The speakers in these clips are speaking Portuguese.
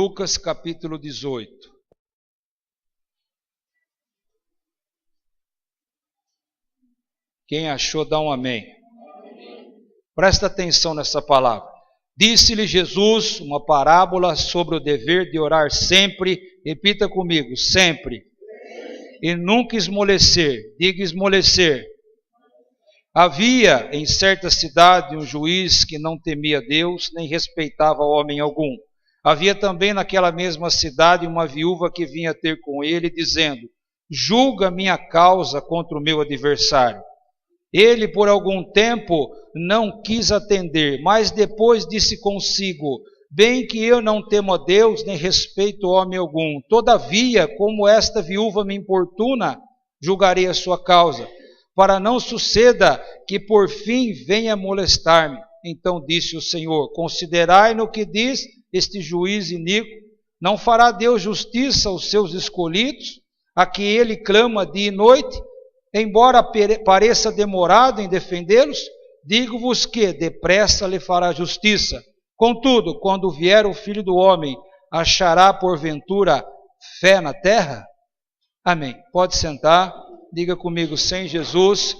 Lucas capítulo 18. Quem achou, dá um amém. Presta atenção nessa palavra. Disse-lhe Jesus uma parábola sobre o dever de orar sempre, repita comigo, sempre, e nunca esmorecer, diga esmorecer. Havia em certa cidade um juiz que não temia Deus, nem respeitava homem algum. Havia também naquela mesma cidade uma viúva que vinha ter com ele, dizendo: julga minha causa contra o meu adversário. Ele por algum tempo não quis atender, mas depois disse consigo: bem que eu não temo a Deus, nem respeito homem algum. Todavia, como esta viúva me importuna, julgarei a sua causa, para não suceda que por fim venha molestar-me. Então disse o Senhor: considerai no que diz este juiz iníquo. Não fará Deus justiça aos seus escolhidos, a que ele clama dia e noite? Embora pareça demorado em defendê-los, digo-vos que depressa lhe fará justiça. Contudo, quando vier o Filho do Homem, achará porventura fé na terra? Amém. Pode sentar. Diga comigo: sem Jesus,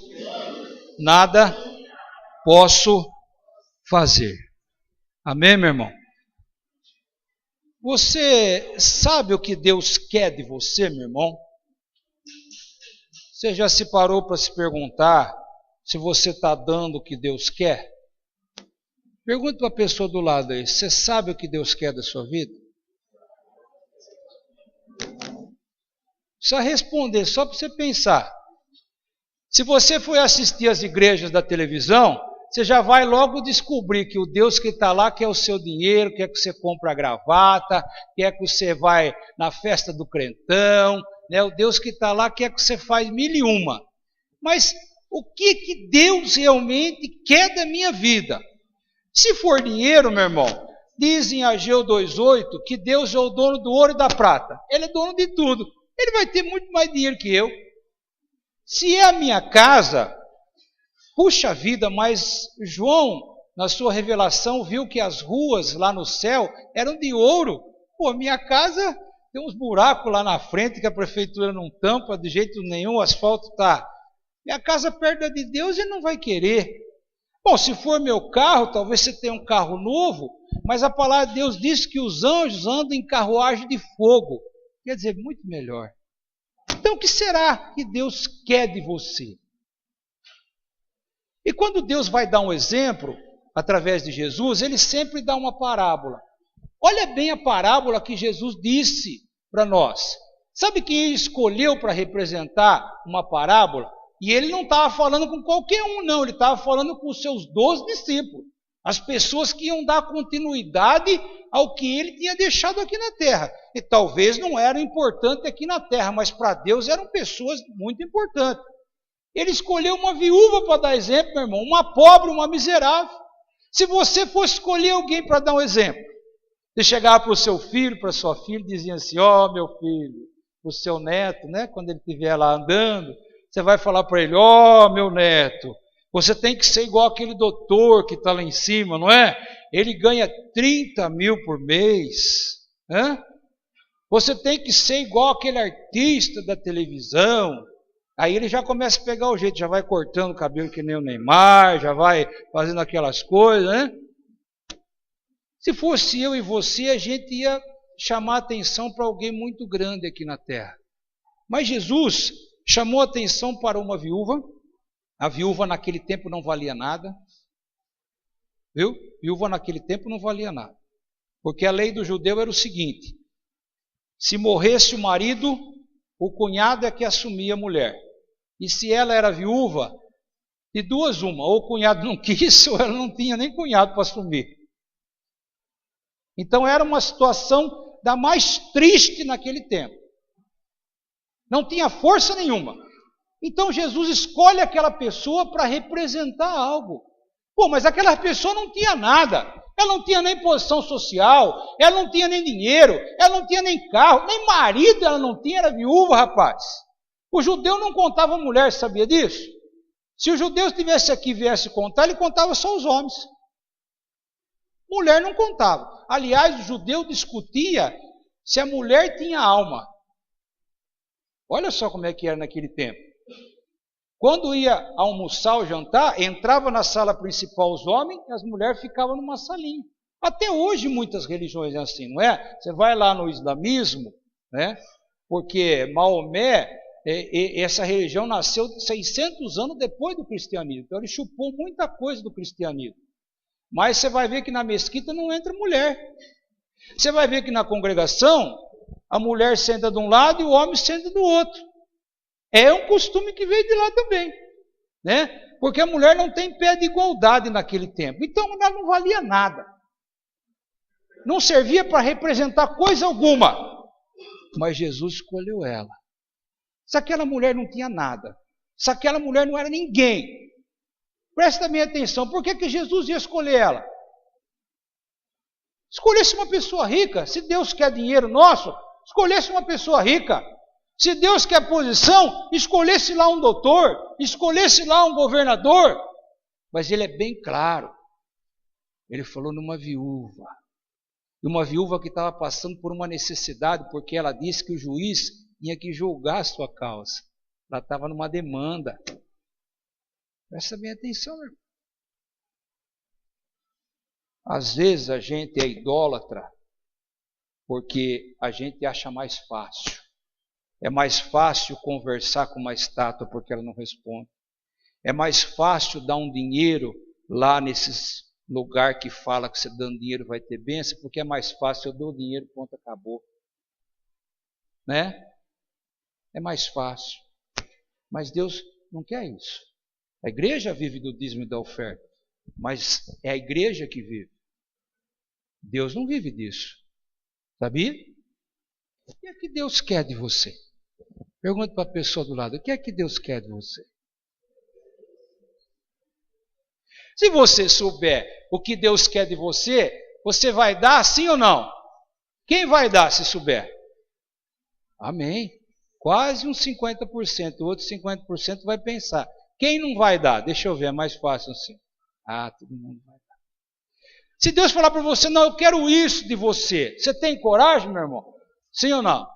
nada posso fazer. Amém, meu irmão? Você sabe o que Deus quer de você, meu irmão? Você já se parou para se perguntar se você está dando o que Deus quer? Pergunta para a pessoa do lado aí: você sabe o que Deus quer da sua vida? Precisa responder, só para você pensar. Se você for assistir às igrejas da televisão, você já vai logo descobrir que o Deus que está lá quer o seu dinheiro, quer que você compre a gravata, quer que você vai na festa do crentão, né? O Deus que está lá quer que você faz mil e uma. Mas o que Deus realmente quer da minha vida? Se for dinheiro, meu irmão, diz em Ageu 2,8 que Deus é o dono do ouro e da prata. Ele é dono de tudo. Ele vai ter muito mais dinheiro que eu. Se é a minha casa, puxa vida, mas João, na sua revelação, viu que as ruas lá no céu eram de ouro. Pô, minha casa tem uns buracos lá na frente que a prefeitura não tampa de jeito nenhum, o asfalto está. Minha casa perto de Deus, ele não vai querer. Bom, se for meu carro, talvez você tenha um carro novo, mas a palavra de Deus diz que os anjos andam em carruagem de fogo. Quer dizer, muito melhor. Então, o que será que Deus quer de você? E quando Deus vai dar um exemplo, através de Jesus, ele sempre dá uma parábola. Olha bem a parábola que Jesus disse para nós. Sabe quem ele escolheu para representar uma parábola? E ele não estava falando com qualquer um, não. Ele estava falando com os seus 12 discípulos. As pessoas que iam dar continuidade ao que ele tinha deixado aqui na terra. E talvez não eram importantes aqui na terra, mas para Deus eram pessoas muito importantes. Ele escolheu uma viúva para dar exemplo, meu irmão. Uma pobre, uma miserável. Se você fosse escolher alguém para dar um exemplo, você chegava para o seu filho, para a sua filha, e dizia assim: ó, meu filho, o seu neto, né, quando ele estiver lá andando, você vai falar para ele: ó, meu neto, você tem que ser igual aquele doutor que está lá em cima, não é? Ele ganha 30 mil por mês. Né? Você tem que ser igual aquele artista da televisão. Aí ele já começa a pegar o jeito, já vai cortando o cabelo que nem o Neymar, já vai fazendo aquelas coisas, né? Se fosse eu e você, a gente ia chamar atenção para alguém muito grande aqui na terra. Mas Jesus chamou atenção para uma viúva. A viúva naquele tempo não valia nada. Viu? Viúva naquele tempo não valia nada. Porque a lei do judeu era o seguinte: se morresse o marido, o cunhado é que assumia a mulher. E se ela era viúva, de duas uma, ou o cunhado não quis, ou ela não tinha nem cunhado para assumir. Então era uma situação da mais triste naquele tempo. Não tinha força nenhuma. Então Jesus escolhe aquela pessoa para representar algo. Pô, mas aquela pessoa não tinha nada. Ela não tinha nem posição social, ela não tinha nem dinheiro, ela não tinha nem carro, nem marido ela não tinha, era viúva, rapaz. O judeu não contava mulher, sabia disso? Se o judeu estivesse aqui e viesse contar, ele contava só os homens. Mulher não contava. Aliás, o judeu discutia se a mulher tinha alma. Olha só como é que era naquele tempo. Quando ia almoçar ou jantar, entrava na sala principal os homens e as mulheres ficavam numa salinha. Até hoje muitas religiões é assim, não é? Você vai lá no islamismo, né? Porque Maomé, essa religião nasceu 600 anos depois do cristianismo. Então ele chupou muita coisa do cristianismo. Mas você vai ver que na mesquita não entra mulher. Você vai ver que na congregação a mulher senta de um lado e o homem senta do outro. É um costume que veio de lá também, né? Porque a mulher não tem pé de igualdade naquele tempo. Então ela não valia nada. Não servia para representar coisa alguma. Mas Jesus escolheu ela. Se aquela mulher não tinha nada, se aquela mulher não era ninguém, presta bem atenção, por que Jesus ia escolher ela? Escolhesse uma pessoa rica, se Deus quer dinheiro nosso, escolhesse uma pessoa rica. Se Deus quer posição, escolhesse lá um doutor, escolhesse lá um governador. Mas ele é bem claro. Ele falou numa viúva. E uma viúva que estava passando por uma necessidade, porque ela disse que o juiz tinha que julgar a sua causa. Ela estava numa demanda. Presta bem atenção, meu irmão. Às vezes a gente é idólatra porque a gente acha mais fácil. É mais fácil conversar com uma estátua porque ela não responde. É mais fácil dar um dinheiro lá nesses lugares que fala que você dando dinheiro vai ter bênção, porque é mais fácil, eu dou dinheiro, ponto, acabou. Né? É mais fácil. Mas Deus não quer isso. A igreja vive do dízimo e da oferta, mas é a igreja que vive. Deus não vive disso. Sabia? O que é que Deus quer de você? Pergunte para a pessoa do lado, o que é que Deus quer de você? Se você souber o que Deus quer de você, você vai dar sim ou não? Quem vai dar se souber? Amém. Quase uns 50%, o outro 50% vai pensar. Quem não vai dar? Deixa eu ver, é mais fácil assim. Todo mundo vai dar. Se Deus falar para você, não, eu quero isso de você, você tem coragem, meu irmão? Sim ou não?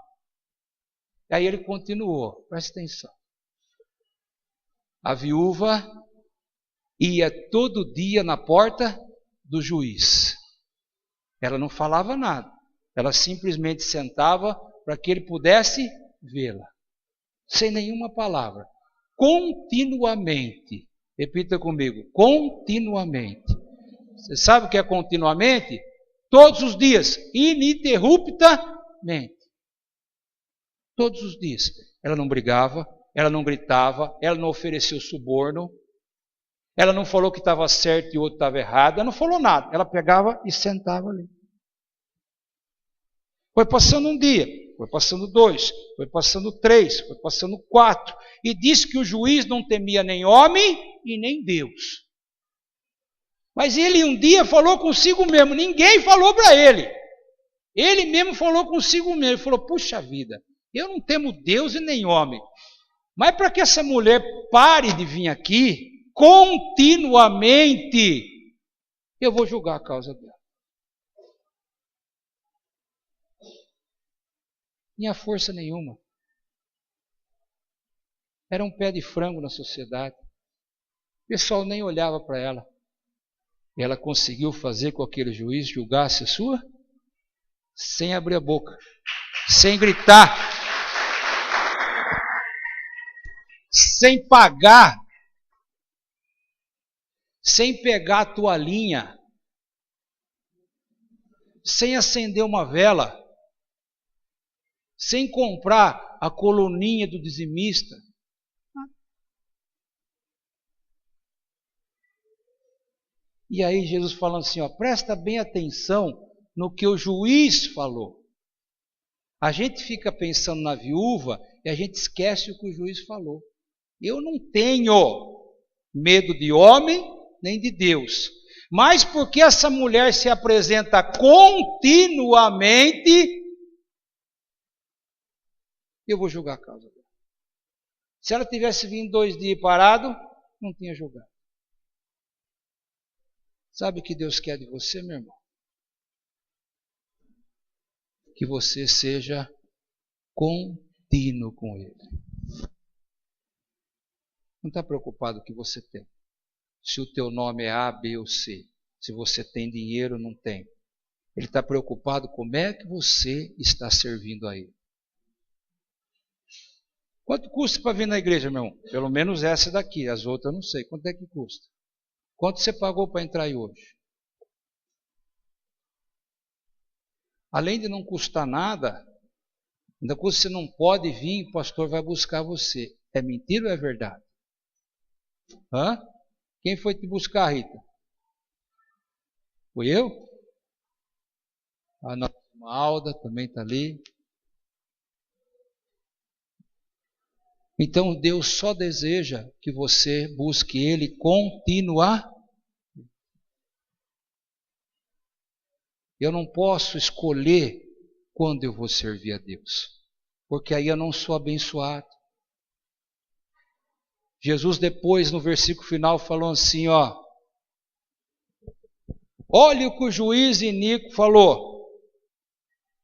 Aí ele continuou, presta atenção. A viúva ia todo dia na porta do juiz. Ela não falava nada. Ela simplesmente sentava para que ele pudesse vê-la. Sem nenhuma palavra. Continuamente. Repita comigo. Continuamente. Você sabe o que é continuamente? Todos os dias. Ininterruptamente. Todos os dias. Ela não brigava, ela não gritava, ela não ofereceu suborno, ela não falou que estava certo e o outro estava errado, ela não falou nada. Ela pegava e sentava ali. Foi passando um dia, foi passando 2, foi passando 3, foi passando 4. E disse que o juiz não temia nem homem e nem Deus. Mas ele um dia falou consigo mesmo, ninguém falou para ele. Ele mesmo falou consigo mesmo, ele falou, puxa vida, eu não temo Deus e nem homem. Mas para que essa mulher pare de vir aqui, continuamente, eu vou julgar a causa dela. Tinha força nenhuma. Era um pé de frango na sociedade. O pessoal nem olhava para ela. E ela conseguiu fazer com que aquele juiz julgasse a sua sem abrir a boca, sem gritar, sem pagar, sem pegar a toalhinha, sem acender uma vela, sem comprar a coluninha do dizimista. E aí Jesus falando assim, presta bem atenção no que o juiz falou. A gente fica pensando na viúva e a gente esquece o que o juiz falou. Eu não tenho medo de homem nem de Deus. Mas porque essa mulher se apresenta continuamente, eu vou julgar a causa dela. Se ela tivesse vindo 2 dias parado, não tinha julgado. Sabe o que Deus quer de você, meu irmão? que você seja contínuo com Ele. Não está preocupado com o que você tem. Se o teu nome é A, B ou C. Se você tem dinheiro ou não tem. Ele está preocupado como é que você está servindo a Ele. Quanto custa para vir na igreja, meu irmão? Pelo menos essa daqui. As outras eu não sei. Quanto é que custa? Quanto você pagou para entrar aí hoje? Além de não custar nada, ainda custa você não pode vir, o pastor vai buscar você. É mentira ou é verdade? Hã? Quem foi te buscar, Rita? Fui eu? A nossa irmã Alda também está ali. Então Deus só deseja que você busque Ele continuar. Eu não posso escolher quando eu vou servir a Deus, porque aí eu não sou abençoado. Jesus depois, no versículo final, falou assim, ó. Olha o que o juiz iníquo falou.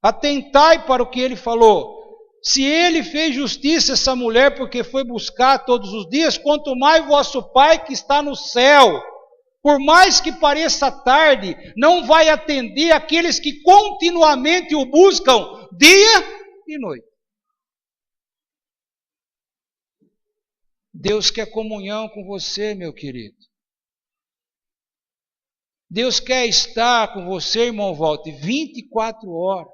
Atentai para o que ele falou. Se ele fez justiça a essa mulher porque foi buscar todos os dias, quanto mais vosso Pai que está no céu, por mais que pareça tarde, não vai atender aqueles que continuamente o buscam dia e noite. Deus quer comunhão com você, meu querido. Deus quer estar com você, irmão Walter, 24 horas.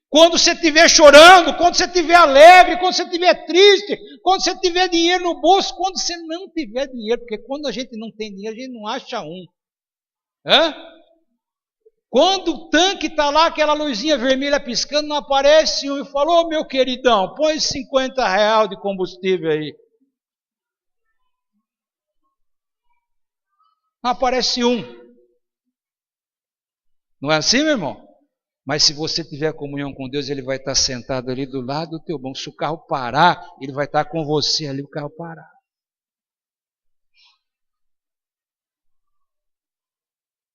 Quando você estiver chorando, quando você estiver alegre, quando você estiver triste, quando você tiver dinheiro no bolso, quando você não tiver dinheiro, porque quando a gente não tem dinheiro, a gente não acha um. Hã? Quando o tanque está lá, aquela luzinha vermelha piscando, não aparece um e falou, meu queridão, põe R$50 de combustível aí. Não aparece um. Não é assim, meu irmão? Mas se você tiver comunhão com Deus, Ele vai estar sentado ali do lado do teu banco. Se o carro parar, Ele vai estar com você ali, o carro parar.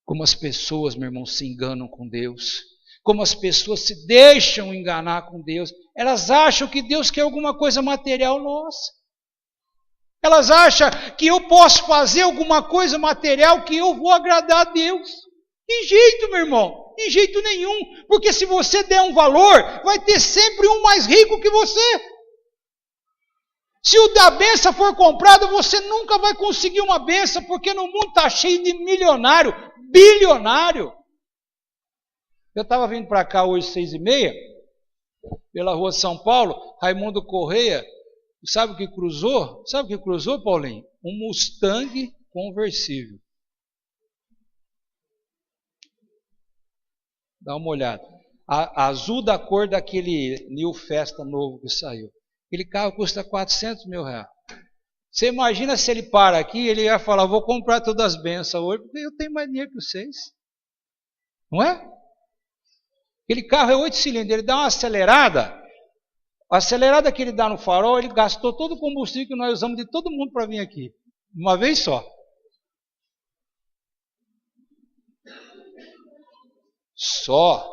Como as pessoas, meu irmão, se enganam com Deus. Como as pessoas se deixam enganar com Deus. Elas acham que Deus quer alguma coisa material nossa. Elas acham que eu posso fazer alguma coisa material que eu vou agradar a Deus. De jeito, meu irmão. De jeito nenhum. Porque se você der um valor, vai ter sempre um mais rico que você. Se o da benção for comprado, você nunca vai conseguir uma benção, porque no mundo está cheio de milionário, bilionário. Eu estava vindo para cá hoje, 6h30, pela rua São Paulo, Raimundo Correia, sabe o que cruzou? Sabe o que cruzou, Paulinho? Um Mustang conversível. Dá uma olhada. Azul da cor daquele New Festa novo que saiu. Aquele carro custa R$400 mil. Você imagina se ele para aqui, ele ia falar, vou comprar todas as bênçãos hoje, porque eu tenho mais dinheiro que vocês. Não é? Aquele carro é 8 cilindros, ele dá uma acelerada. A acelerada que ele dá no farol, ele gastou todo o combustível que nós usamos de todo mundo para vir aqui. Uma vez só. Só,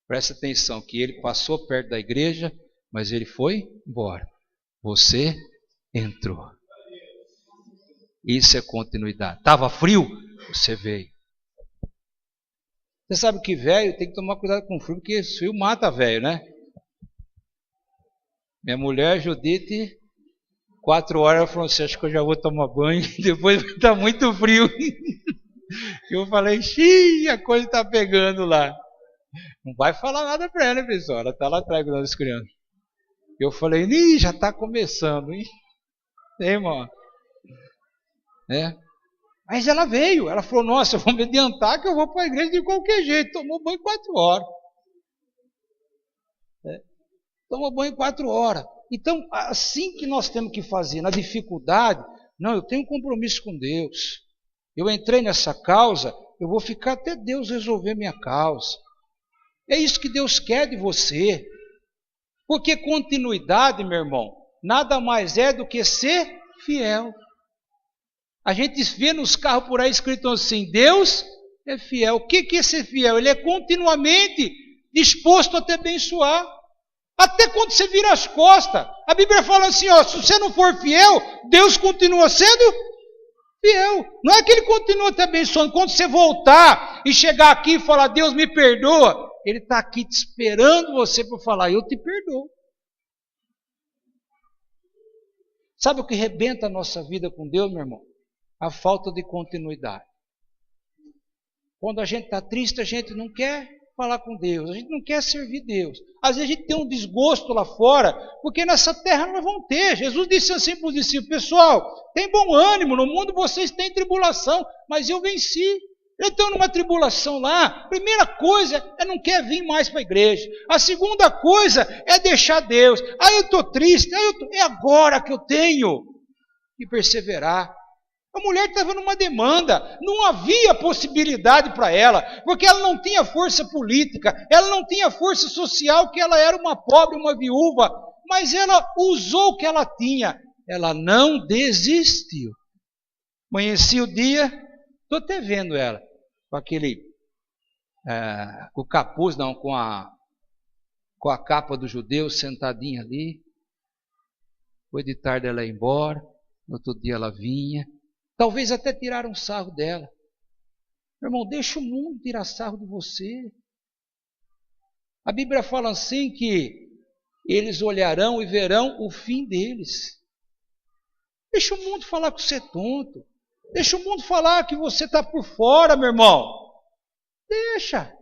presta atenção, que ele passou perto da igreja, mas ele foi embora. Você entrou. Isso é continuidade. Estava frio? Você veio. Você sabe que velho tem que tomar cuidado com o frio, porque frio mata velho, né? Minha mulher, Judite, 4 horas, ela falou assim, acho que eu já vou tomar banho, depois está muito frio. Eu falei, xiii, a coisa está pegando lá. Não vai falar nada para ela, pessoal, ela está lá atrás com as crianças. Eu falei, ih, já está começando, hein? Irmão. Mas ela veio, ela falou, nossa, eu vou me adiantar que eu vou para a igreja de qualquer jeito. Tomou banho 4 horas. Tomou banho 4 horas. Então, assim que nós temos que fazer, na dificuldade, não, eu tenho um compromisso com Deus. Eu entrei nessa causa, eu vou ficar até Deus resolver minha causa. É isso que Deus quer de você. Porque continuidade, meu irmão, nada mais é do que ser fiel. A gente vê nos carros por aí escrito assim, Deus é fiel. O que é ser fiel? Ele é continuamente disposto a te abençoar. Até quando você vira as costas. A Bíblia fala assim, ó, se você não for fiel, Deus continua sendo fiel. Não é que Ele continua te abençoando. Quando você voltar e chegar aqui e falar, Deus me perdoa, Ele está aqui te esperando você para falar, eu te perdoo. Sabe o que rebenta a nossa vida com Deus, meu irmão? A falta de continuidade. Quando a gente está triste, a gente não quer falar com Deus, a gente não quer servir Deus. Às vezes a gente tem um desgosto lá fora, porque nessa terra nós vamos ter. Jesus disse assim para os discípulos, pessoal, tem bom ânimo, no mundo vocês têm tribulação, mas eu venci. Então, numa tribulação lá, primeira coisa é não quer vir mais para a igreja. A segunda coisa é deixar Deus. Ah, eu estou triste, é agora que eu tenho que perseverar. A mulher estava numa demanda, não havia possibilidade para ela, porque ela não tinha força política, ela não tinha força social, que ela era uma pobre, uma viúva, mas ela usou o que ela tinha, ela não desistiu. Amanheci o dia, estou até vendo ela, com aquele, com o capuz, não, com a capa do judeu sentadinha ali. Foi de tarde ela ia embora, no outro dia ela vinha. Talvez até tiraram sarro dela. Meu irmão, deixa o mundo tirar sarro de você. A Bíblia fala assim que eles olharão e verão o fim deles. Deixa o mundo falar que você é tonto. Deixa o mundo falar que você está por fora, meu irmão. Deixa.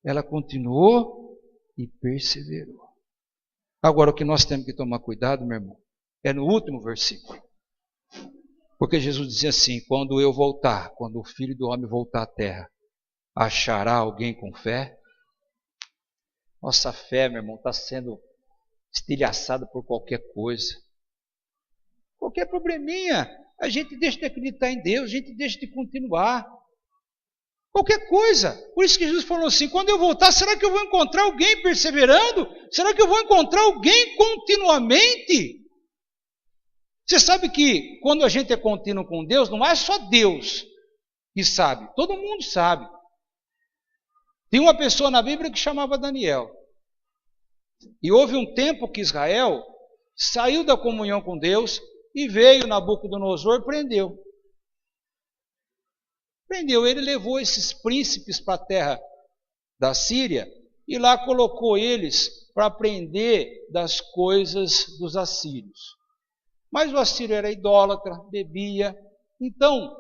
Ela continuou e perseverou. Agora, o que nós temos que tomar cuidado, meu irmão, é no último versículo. Porque Jesus dizia assim, quando eu voltar, quando o Filho do Homem voltar à terra, achará alguém com fé? Nossa fé, meu irmão, está sendo estilhaçada por qualquer coisa. Qualquer probleminha, a gente deixa de acreditar em Deus, a gente deixa de continuar. Qualquer coisa. Por isso que Jesus falou assim, quando eu voltar, será que eu vou encontrar alguém perseverando? Será que eu vou encontrar alguém continuamente? Você sabe que quando a gente é contínuo com Deus, não é só Deus que sabe, todo mundo sabe. Tem uma pessoa na Bíblia que chamava Daniel. E houve um tempo que Israel saiu da comunhão com Deus e veio Nabucodonosor e prendeu. Ele levou esses príncipes para a terra da Síria e lá colocou eles para aprender das coisas dos assírios. Mas o assírio era idólatra, bebia. Então,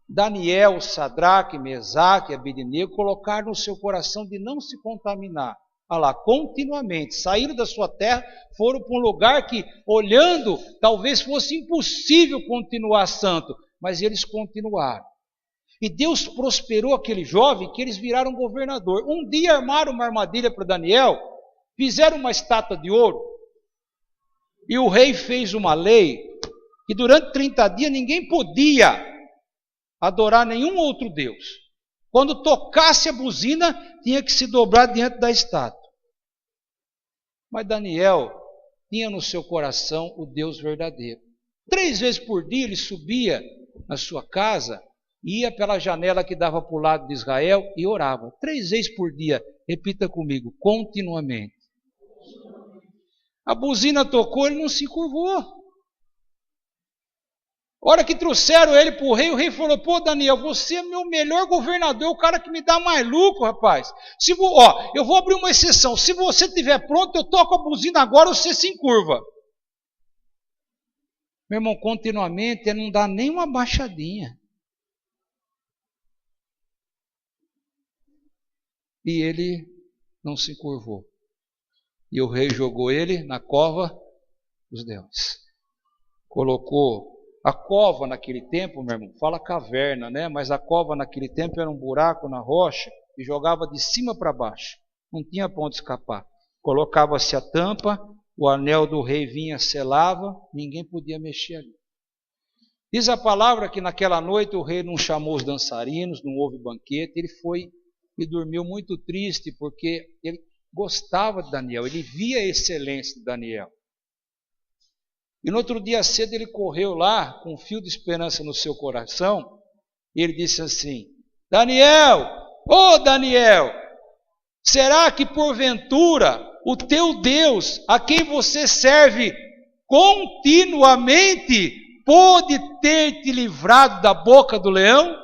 Daniel, Sadraque, Mesaque e Abednego colocaram no seu coração de não se contaminar. Olha lá, continuamente, saíram da sua terra, foram para um lugar que, olhando, talvez fosse impossível continuar santo, mas eles continuaram. E Deus prosperou aquele jovem que eles viraram governador. Um dia armaram uma armadilha para Daniel, fizeram uma estátua de ouro, e o rei fez uma lei que durante 30 dias ninguém podia adorar nenhum outro Deus. Quando tocasse a buzina, tinha que se dobrar diante da estátua. Mas Daniel tinha no seu coração o Deus verdadeiro. 3 vezes por dia ele subia na sua casa, ia pela janela que dava para o lado de Israel e orava. 3 vezes por dia, repita comigo, continuamente. A buzina tocou, ele não se curvou. A hora que trouxeram ele para o rei falou, pô Daniel, você é meu melhor governador, o cara que me dá mais lucro, rapaz. Eu vou abrir uma exceção, se você estiver pronto, eu toco a buzina agora, você se encurva. Meu irmão, continuamente, não dá nem uma baixadinha. E ele não se curvou. E o rei jogou ele na cova dos leões. Colocou a cova naquele tempo, meu irmão, fala caverna, né? Mas a cova naquele tempo era um buraco na rocha e jogava de cima para baixo. Não tinha para onde escapar. Colocava-se a tampa, o anel do rei vinha, selava, ninguém podia mexer ali. Diz a palavra que naquela noite o rei não chamou os dançarinos, não houve banquete, ele foi e dormiu muito triste porque ele gostava de Daniel, ele via a excelência de Daniel. E no outro dia cedo ele correu lá com um fio de esperança no seu coração e ele disse assim, Daniel, ô Daniel, Será que porventura o teu Deus, a quem você serve continuamente, pôde ter te livrado da boca do leão?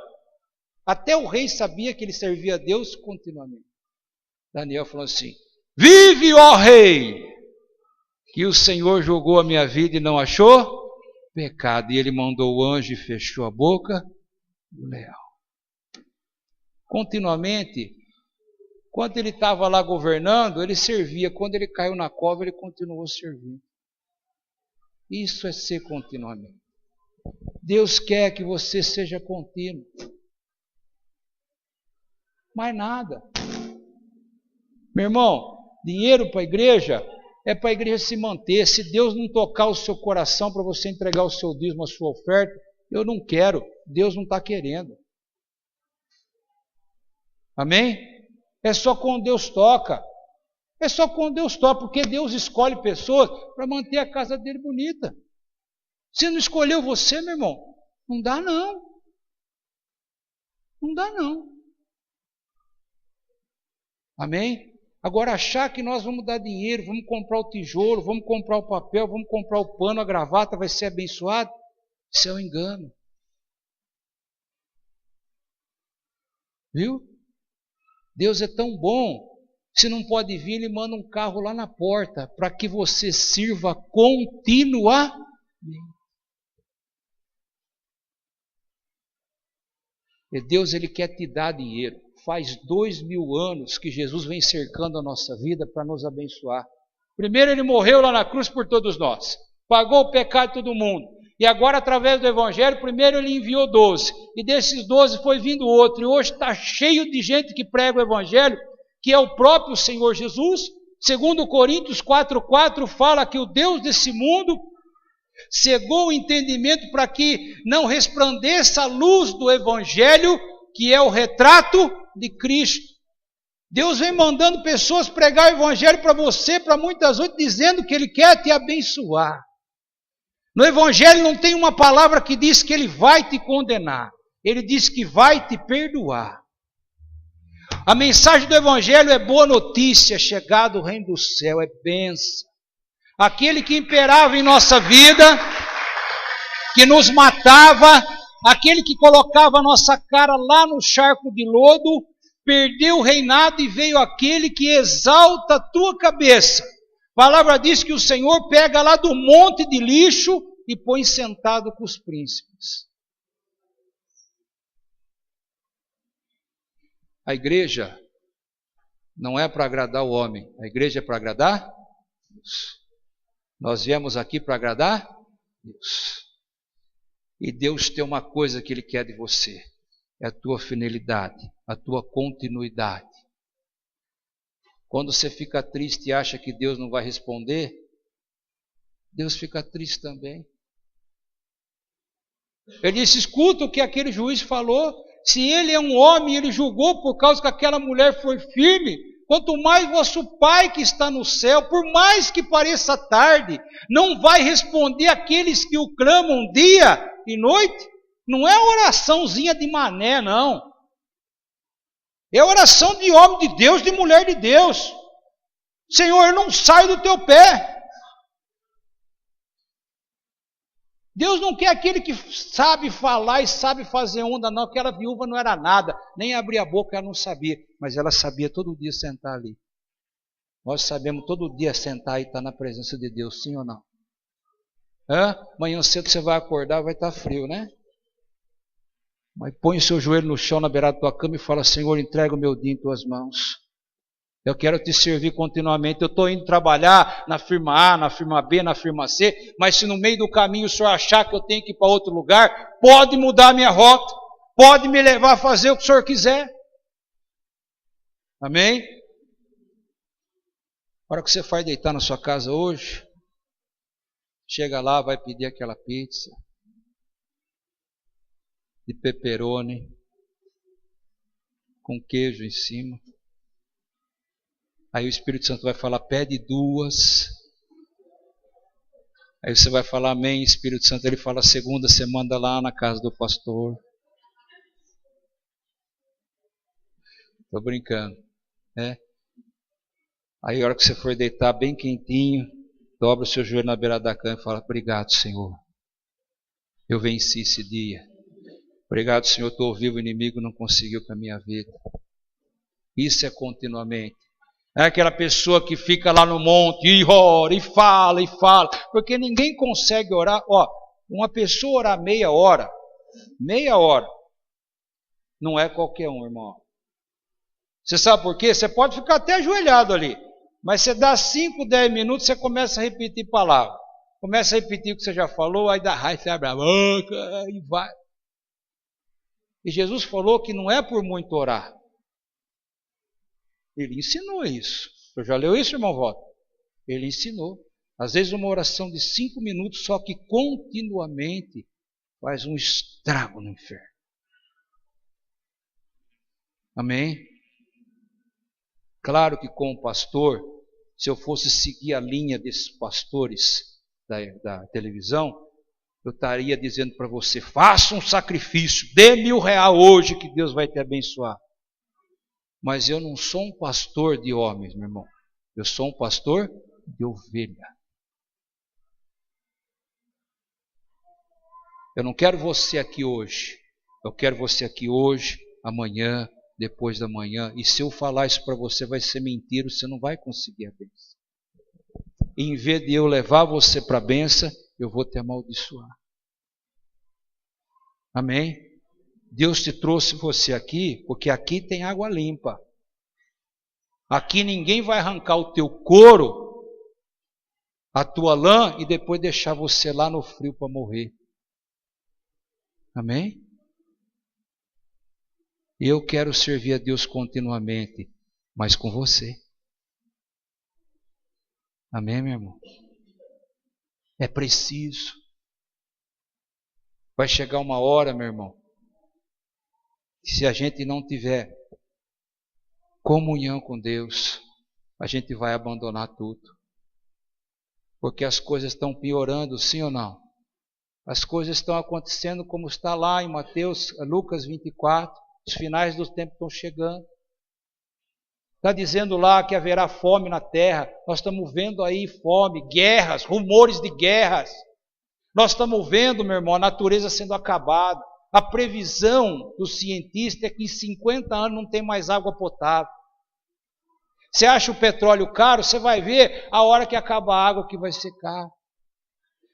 Até o rei sabia que ele servia a Deus continuamente. Daniel falou assim: vive, ó rei, que o Senhor julgou a minha vida e não achou pecado. E ele mandou o anjo e fechou a boca do leão. Continuamente, quando ele estava lá governando, ele servia. Quando ele caiu na cova, ele continuou servindo. Isso é ser continuamente. Deus quer que você seja contínuo. Mais nada. Meu irmão, dinheiro para a igreja é para a igreja se manter. Se Deus não tocar o seu coração para você entregar o seu dízimo, a sua oferta, eu não quero. Deus não está querendo. Amém? É só quando Deus toca. É só quando Deus toca, porque Deus escolhe pessoas para manter a casa dele bonita. Se não escolheu você, meu irmão, não dá não. Não dá não. Amém? Agora achar que nós vamos dar dinheiro, vamos comprar o tijolo, vamos comprar o papel, vamos comprar o pano, a gravata, vai ser abençoado, isso é um engano. Viu? Deus é tão bom, se não pode vir, Ele manda um carro lá na porta, para que você sirva continuamente. E Deus, Ele quer te dar dinheiro. Faz 2000 anos que Jesus vem cercando a nossa vida para nos abençoar. Primeiro Ele morreu lá na cruz por todos nós. Pagou o pecado de todo mundo. E agora, através do Evangelho, primeiro Ele enviou 12. E desses 12 foi vindo outro. E hoje está cheio de gente que prega o Evangelho, que é o próprio Senhor Jesus. Segundo Coríntios 4,4 fala que o Deus desse mundo cegou o entendimento para que não resplandeça a luz do Evangelho, que é o retrato de Cristo. Deus vem mandando pessoas pregar o Evangelho para você, para muitas outras, dizendo que Ele quer te abençoar. No Evangelho não tem uma palavra que diz que Ele vai te condenar. Ele diz que vai te perdoar. A mensagem do Evangelho é boa notícia, chegado o reino do céu, é bênção. Aquele que imperava em nossa vida, que nos matava, aquele que colocava a nossa cara lá no charco de lodo, perdeu o reinado e veio aquele que exalta a tua cabeça. A palavra diz que o Senhor pega lá do monte de lixo e põe sentado com os príncipes. A igreja não é para agradar o homem, a igreja é para agradar Deus. Nós viemos aqui para agradar Deus. E Deus tem uma coisa que Ele quer de você, é a tua fidelidade, a tua continuidade. Quando você fica triste e acha que Deus não vai responder, Deus fica triste também. Ele disse, escuta o que aquele juiz falou, se ele é um homem e ele julgou por causa que aquela mulher foi firme, quanto mais vosso Pai que está no céu, por mais que pareça tarde, não vai responder àqueles que o clamam dia e noite? Não é oraçãozinha de mané, não. É oração de homem de Deus, de mulher de Deus. Senhor, eu não saio do teu pé. Deus não quer aquele que sabe falar e sabe fazer onda, não. Aquela viúva não era nada, nem abria a boca, ela não sabia. Mas ela sabia todo dia sentar ali. Nós sabemos todo dia sentar e estar na presença de Deus, sim ou não? Amanhã cedo você vai acordar, vai estar frio, né? Mas põe o seu joelho no chão, na beirada da tua cama e fala, Senhor, entrega o meu dia em tuas mãos. Eu quero te servir continuamente. Eu estou indo trabalhar na firma A, na firma B, na firma C, mas se no meio do caminho o senhor achar que eu tenho que ir para outro lugar, pode mudar a minha rota, pode me levar a fazer o que o senhor quiser. Amém? A hora que você for deitar na sua casa hoje, chega lá, vai pedir aquela pizza de pepperoni com queijo em cima. Aí o Espírito Santo vai falar, pede 2. Aí você vai falar, amém, Espírito Santo. Ele fala, segunda você manda lá na casa do pastor. Estou brincando, né? Aí a hora que você for deitar bem quentinho, dobra o seu joelho na beira da cama e fala: obrigado, Senhor. Eu venci esse dia. Obrigado, Senhor, estou vivo, o inimigo não conseguiu com a minha vida. Isso é continuamente. É aquela pessoa que fica lá no monte e ora, e fala, porque ninguém consegue orar. Ó, uma pessoa orar meia hora, não é qualquer um, irmão. Você sabe por quê? Você pode ficar até ajoelhado ali, mas você dá 5, 10 minutos, você começa a repetir palavras. Começa a repetir o que você já falou, aí dá raiva, você abre a boca e vai. E Jesus falou que não é por muito orar. Ele ensinou isso. Você já leu isso, irmão Walter? Ele ensinou. Às vezes uma oração de 5 minutos, só que continuamente faz um estrago no inferno. Amém? Claro que como pastor, se eu fosse seguir a linha desses pastores da televisão, eu estaria dizendo para você: faça um sacrifício, dê R$1.000 hoje que Deus vai te abençoar. Mas eu não sou um pastor de homens, meu irmão. Eu sou um pastor de ovelha. Eu não quero você aqui hoje. Eu quero você aqui hoje, amanhã, depois da manhã. E se eu falar isso para você, vai ser mentira, você não vai conseguir a bênção. E em vez de eu levar você para a bênção, eu vou te amaldiçoar. Amém? Deus te trouxe você aqui, porque aqui tem água limpa. Aqui ninguém vai arrancar o teu couro, a tua lã, e depois deixar você lá no frio para morrer. Amém? Eu quero servir a Deus continuamente, mas com você. Amém, meu irmão? É preciso. Vai chegar uma hora, meu irmão, que se a gente não tiver comunhão com Deus, a gente vai abandonar tudo. Porque as coisas estão piorando, sim ou não? As coisas estão acontecendo como está lá em Lucas 24, os finais dos tempos estão chegando. Está dizendo lá que haverá fome na terra. Nós estamos vendo aí fome, guerras, rumores de guerras. Nós estamos vendo, meu irmão, a natureza sendo acabada. A previsão do cientista é que em 50 anos não tem mais água potável. Você acha o petróleo caro? Você vai ver a hora que acaba a água que vai secar.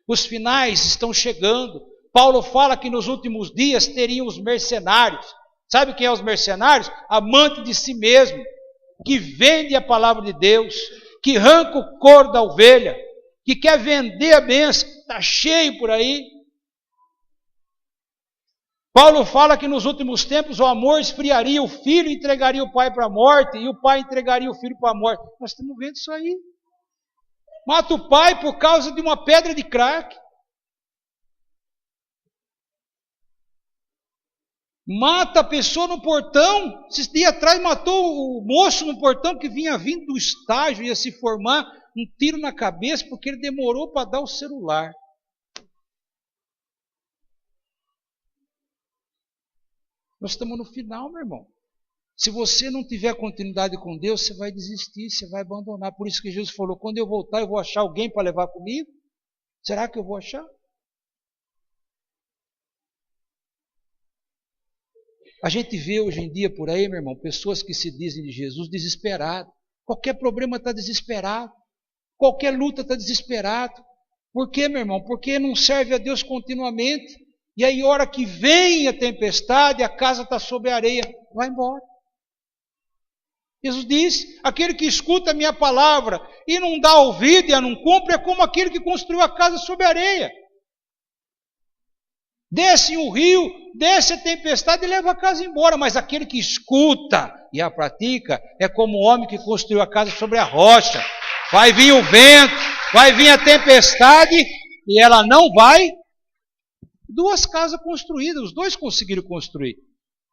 Os finais estão chegando. Paulo fala que nos últimos dias teriam os mercenários. Sabe quem é os mercenários? Amante de si mesmo, que vende a palavra de Deus, que arranca o couro da ovelha, que quer vender a bênção. Está cheio por aí. Paulo fala que nos últimos tempos o amor esfriaria, o filho entregaria o pai para a morte e o pai entregaria o filho para a morte. Nós estamos vendo isso aí. Mata o pai por causa de uma pedra de crack. Mata a pessoa no portão. Esses dias atrás matou o moço no portão que vinha vindo do estágio, ia se formar, um tiro na cabeça porque ele demorou para dar o celular. Nós estamos no final, meu irmão. Se você não tiver continuidade com Deus, você vai desistir, você vai abandonar. Por isso que Jesus falou: quando eu voltar, eu vou achar alguém para levar comigo? Será que eu vou achar? A gente vê hoje em dia por aí, meu irmão, pessoas que se dizem de Jesus desesperadas. Qualquer problema está desesperado. Qualquer luta está desesperado. Por quê, meu irmão? Porque não serve a Deus continuamente. E aí, hora que vem a tempestade, a casa está sobre a areia, vai embora. Jesus diz: aquele que escuta a minha palavra e não dá ouvido e a não cumpre, é como aquele que construiu a casa sobre a areia. Desce o rio, desce a tempestade e leva a casa embora. Mas aquele que escuta e a pratica é como o homem que construiu a casa sobre a rocha. Vai vir o vento, vai vir a tempestade e ela não vai. 2 casas construídas, os 2 conseguiram construir,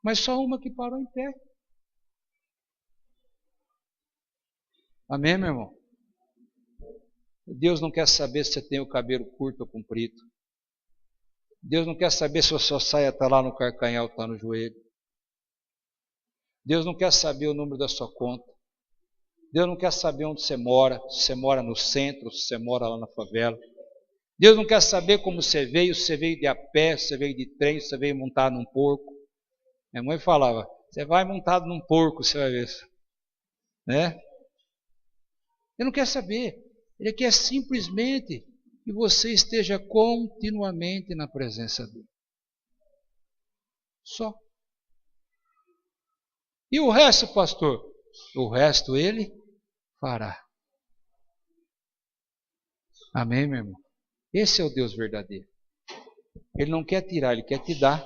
mas só uma que parou em pé. Amém, meu irmão? Deus não quer saber se você tem o cabelo curto ou comprido. Deus não quer saber se a sua saia está lá no carcanhar ou está no joelho. Deus não quer saber o número da sua conta. Deus não quer saber onde se você mora no centro, se você mora lá na favela. Deus não quer saber como você veio, se você veio de a pé, se você veio de trem, se você veio montado num porco. Minha mãe falava, você vai montado num porco, você vai ver. Né? Ele não quer saber. Ele quer simplesmente que você esteja continuamente na presença dele. Só. E o resto, pastor? O resto ele fará. Amém, meu irmão? Esse é o Deus verdadeiro. Ele não quer tirar, ele quer te dar.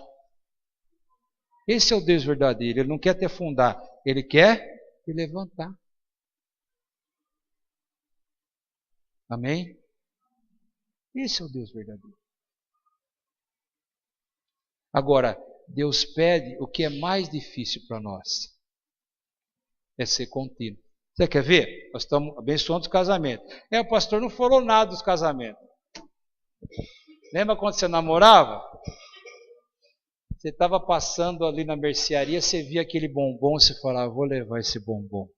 Esse é o Deus verdadeiro. Ele não quer te afundar, ele quer te levantar. Amém? Esse é o Deus verdadeiro. Agora, Deus pede o que é mais difícil para nós. É ser contínuo. Você quer ver? Nós estamos abençoando os casamentos. O pastor não falou nada dos casamentos. Lembra quando você namorava? Você estava passando ali na mercearia, você via aquele bombom, você falava, vou levar esse bombom.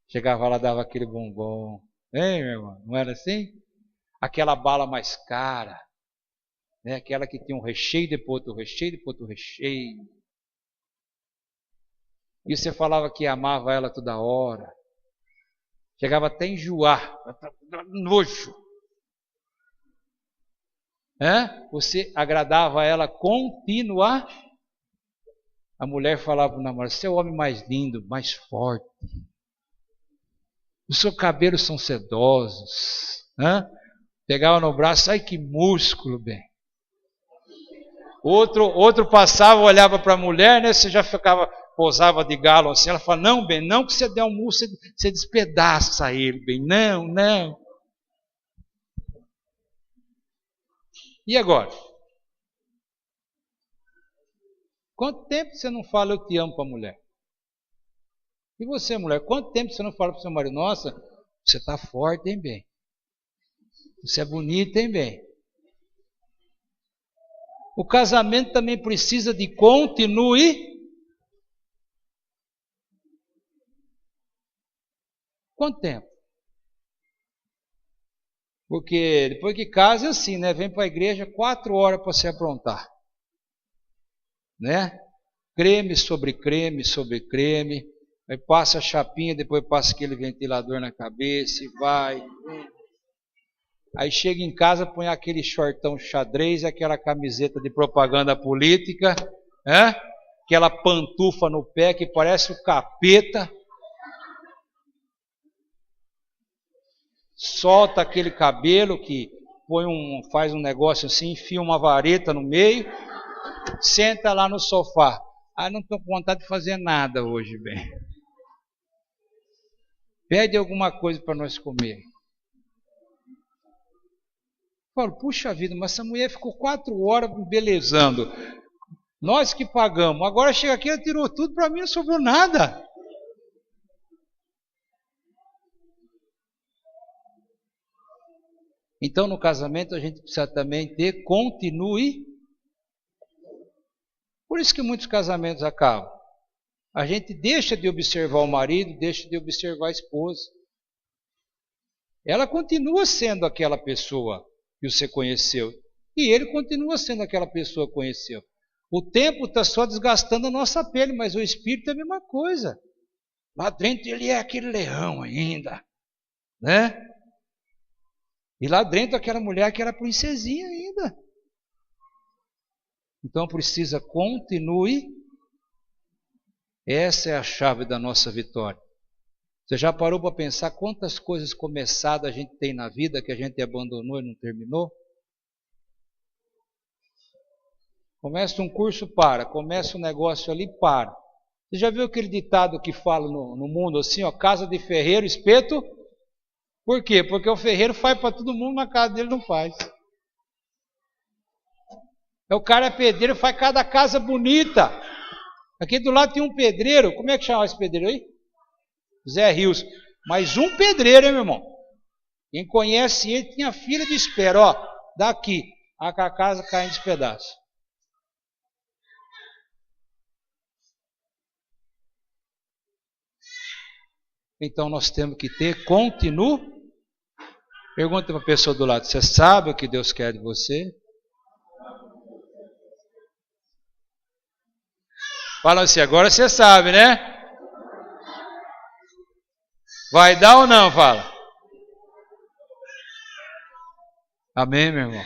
Chegava lá, dava aquele bombom. Hein, meu irmão? Não era assim? Aquela bala mais cara. Né? Aquela que tinha um recheio, depois outro recheio, depois outro recheio. E você falava que amava ela toda hora. Chegava até a enjoar. Nojo. Você agradava a ela continua. A mulher falava para o namorado, você é o homem mais lindo, mais forte. Os seus cabelos são sedosos. Pegava no braço, ai que músculo, bem. Outro passava, olhava para a mulher, né? Você já ficava, pousava de galo assim. Ela falava, não, bem, não que você der um murro, você despedaça ele, bem. Não, não. E agora? Quanto tempo você não fala eu te amo para a mulher? E você, mulher, quanto tempo você não fala para o seu marido? Nossa, você está forte, hein, bem? Você é bonita, hein, bem? O casamento também precisa de continue. Quanto tempo? Porque depois que casa é assim, né? Vem para a igreja 4 horas para se aprontar. Né? Creme sobre creme sobre creme. Aí passa a chapinha, depois passa aquele ventilador na cabeça e vai. Aí chega em casa, põe aquele shortão xadrez, aquela camiseta de propaganda política, aquela pantufa no pé que parece o capeta. Solta aquele cabelo que faz um negócio assim, enfia uma vareta no meio, senta lá no sofá. Não estou com vontade de fazer nada hoje, bem. Pede alguma coisa para nós comer. Falo, puxa vida, mas essa mulher ficou 4 horas embelezando. Nós que pagamos. Agora chega aqui, ela tirou tudo, para mim não sobrou nada. Então, no casamento, a gente precisa também ter continue. Por isso que muitos casamentos acabam. A gente deixa de observar o marido, deixa de observar a esposa. Ela continua sendo aquela pessoa que você conheceu. E ele continua sendo aquela pessoa que conheceu. O tempo está só desgastando a nossa pele, mas o espírito é a mesma coisa. Lá dentro ele é aquele leão ainda. Né? E lá dentro aquela mulher que era princesinha ainda. Então precisa continue. Essa é a chave da nossa vitória. Você já parou para pensar quantas coisas começadas a gente tem na vida que a gente abandonou e não terminou? Começa um curso, para. Começa um negócio ali, para. Você já viu aquele ditado que fala no mundo assim, casa de ferreiro, espeto? Por quê? Porque o ferreiro faz para todo mundo, na casa dele não faz. O cara é pedreiro, faz cada casa bonita. Aqui do lado tem um pedreiro, como é que chama esse pedreiro aí? Zé Rios. Mas um pedreiro, hein, meu irmão? Quem conhece ele tinha fila de espera, daqui, a casa caindo de pedaços. então nós temos que ter continuo. Pergunta para a pessoa do lado, você sabe o que Deus quer de você? Fala assim, agora você sabe, né? Vai dar ou não? Fala. Amém, meu irmão?